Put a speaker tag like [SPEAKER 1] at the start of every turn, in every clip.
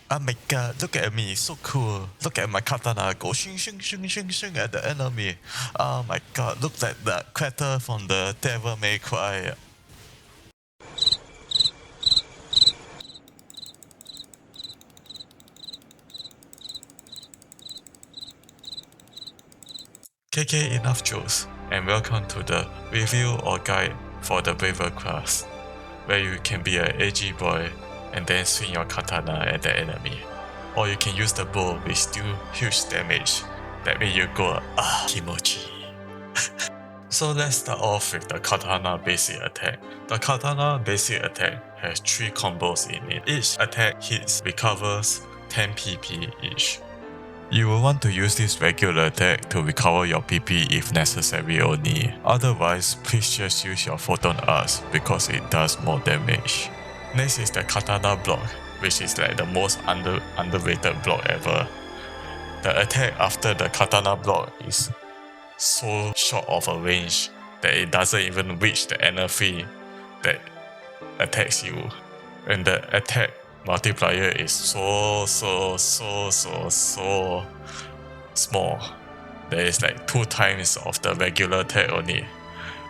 [SPEAKER 1] Oh my god, look at me, so cool. Look at my katana go shing shing shing shing shing at the enemy. Oh my god, look like that character from the Devil May Cry. KK enough jokes, and welcome to the review or guide for the Braver class, where you can be an AG boy and then swing your katana at the enemy. Or you can use the bow with still huge damage that make you go kimochi. So let's start off with the katana basic attack. The katana basic attack has 3 combos in it. Each attack hits recovers 10 PP each. You will want to use this regular attack to recover your PP if necessary only. Otherwise, please just use your photon arts because it does more damage. Next is the katana block, which is like the most underrated block ever. The attack after the katana block is so short of a range that it doesn't even reach the enemy that attacks you. And the attack multiplier is so small. There is like 2 times of the regular attack only.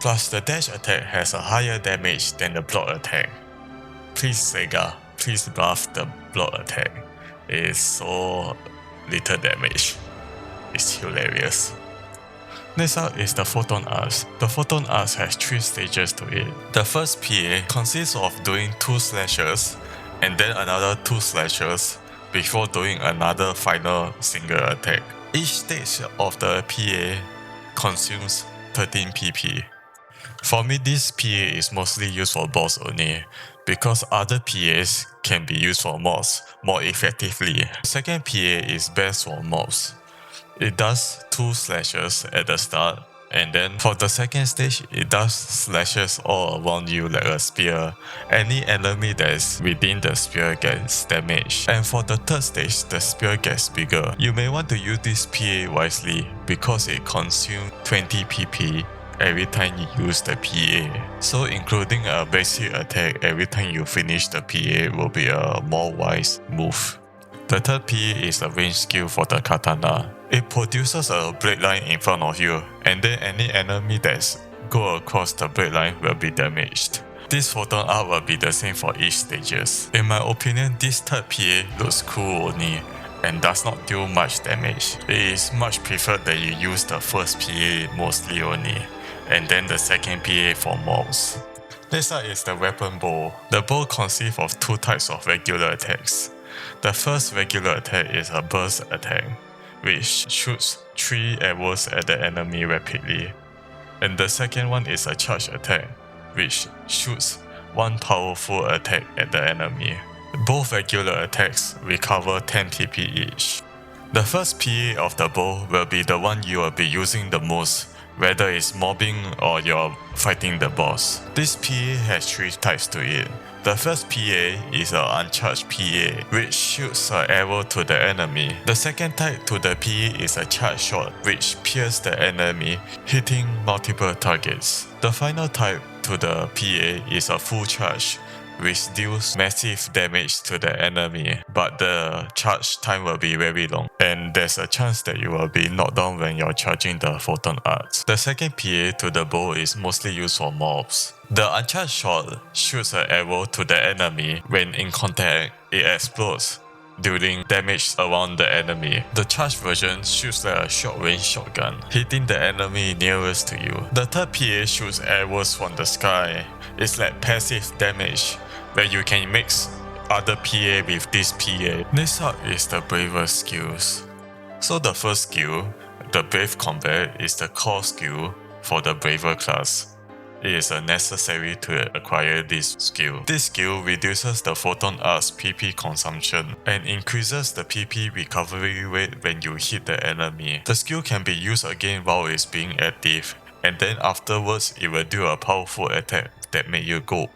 [SPEAKER 1] Plus the dash attack has a higher damage than the block attack. Please Sega, please buff the block attack. It is so little damage. It's hilarious. Next up is the Photon Arts. The Photon Arts has 3 stages to it. The first PA consists of doing 2 slashes and then another 2 slashes before doing another final single attack. Each stage of the PA consumes 13 PP. For me, this PA is mostly used for boss only, because other PAs can be used for mobs more effectively. Second PA is best for mobs. It does 2 slashes at the start, and then for the second stage, it does slashes all around you like a spear. Any enemy that is within the spear gets damaged. And for the third stage, the spear gets bigger. You may want to use this PA wisely because it consumes 20 PP every time you use the PA. So including a basic attack every time you finish the PA will be a more wise move. The third PA is a range skill for the katana. It produces a blade line in front of you, and then any enemy that go across the blade line will be damaged. This photon art will be the same for each stages. In my opinion, this third PA looks cool only and does not deal much damage. It is much preferred that you use the first PA mostly only, and then the second PA for mobs. Next up is the weapon bow. The bow consists of 2 types of regular attacks. The first regular attack is a burst attack, which shoots 3 arrows at the enemy rapidly. And the second one is a charge attack, which shoots 1 powerful attack at the enemy. Both regular attacks recover 10 PP each. The first PA of the bow will be the one you will be using the most, whether it's mobbing or you're fighting the boss. This PA has 3 types to it. The first PA is an uncharged PA, which shoots an arrow to the enemy. The second type to the PA is a charge shot, which pierces the enemy, hitting multiple targets. The final type to the PA is a full charge, which deals massive damage to the enemy, but the charge time will be very long, and there's a chance that you will be knocked down when you're charging the photon arts. The second PA to the bow is mostly used for mobs. The uncharged shot shoots an arrow to the enemy. When in contact, it explodes, dealing damage around the enemy. The charged version shoots like a short-range shotgun, hitting the enemy nearest to you. The third PA shoots arrows from the sky. It's like passive damage, where you can mix other PA with this PA. Next up is the Braver skills. So the first skill, the Brave Combat, is the core skill for the Braver class. It is necessary to acquire this skill. This skill reduces the photon arts PP consumption and increases the PP recovery rate when you hit the enemy. The skill can be used again while it's being active, and then afterwards it will do a powerful attack that make you go.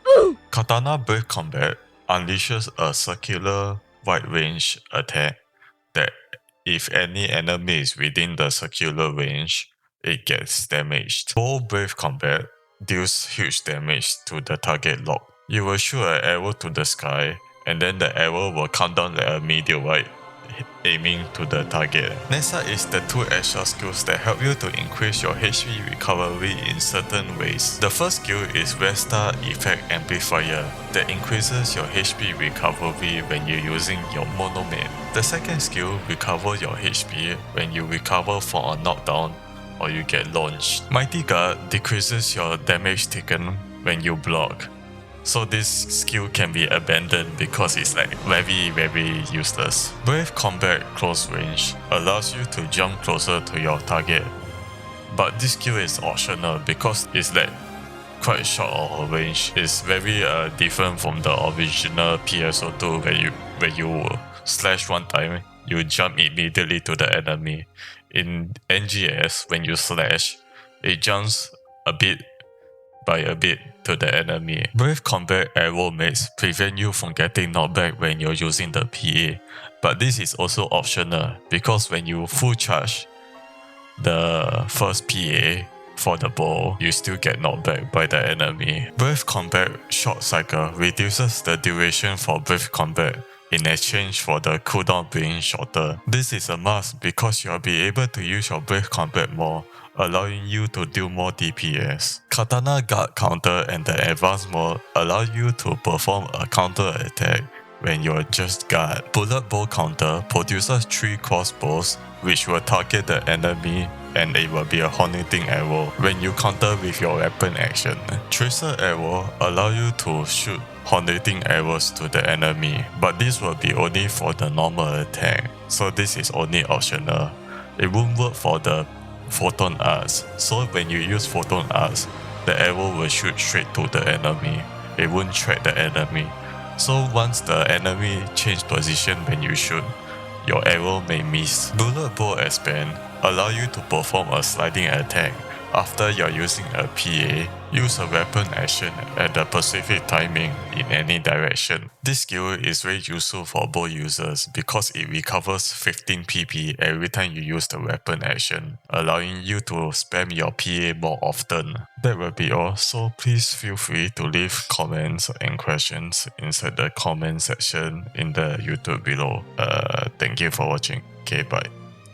[SPEAKER 1] Katana Brave Combat unleashes a circular wide range attack that if any enemy is within the circular range, it gets damaged. Bow Brave Combat deals huge damage to the target lock. You will shoot an arrow to the sky and then the arrow will count down like a meteorite, aiming to the target. Next up is the 2 extra skills that help you to increase your HP recovery in certain ways. The first skill is Resta Effect Amplifier that increases your HP recovery when you're using your monomate. The second skill recovers your HP when you recover from a knockdown or you get launched. Mighty Guard decreases your damage taken when you block. So this skill can be abandoned because it's like very useless. Brave Combat Close Range allows you to jump closer to your target, but this skill is optional because it's like quite short of a range. It's very different from the original PSO2 where you slash one time, you jump immediately to the enemy. In NGS, when you slash, it jumps a bit by a bit to the enemy. Brave Combat Arrow Mates prevent you from getting knocked back when you're using the PA, but this is also optional because when you full charge the first PA for the bow, you still get knocked back by the enemy. Brave Combat Short Cycle reduces the duration for Brave Combat in exchange for the cooldown being shorter. This is a must because you'll be able to use your Brave Combat more, allowing you to do more DPS. Katana Guard Counter and the Advanced mode allow you to perform a counter attack when you're just guard. Bullet Bow Counter produces 3 crossbows which will target the enemy and it will be a haunting arrow when you counter with your weapon action. Tracer Arrow allow you to shoot haunting arrows to the enemy, but this will be only for the normal attack, so this is only optional. It won't work for the Photon Arts, so when you use Photon Arts, the arrow will shoot straight to the enemy. It won't track the enemy. So once the enemy change position when you shoot, your arrow may miss. Bullet Bow Expand allow you to perform a sliding attack. After you're using a PA, use a weapon action at the specific timing in any direction. This skill is very useful for bow users because it recovers 15 PP every time you use the weapon action, allowing you to spam your PA more often. That will be all, so please feel free to leave comments and questions inside the comment section in the YouTube below. Thank you for watching. Okay, bye.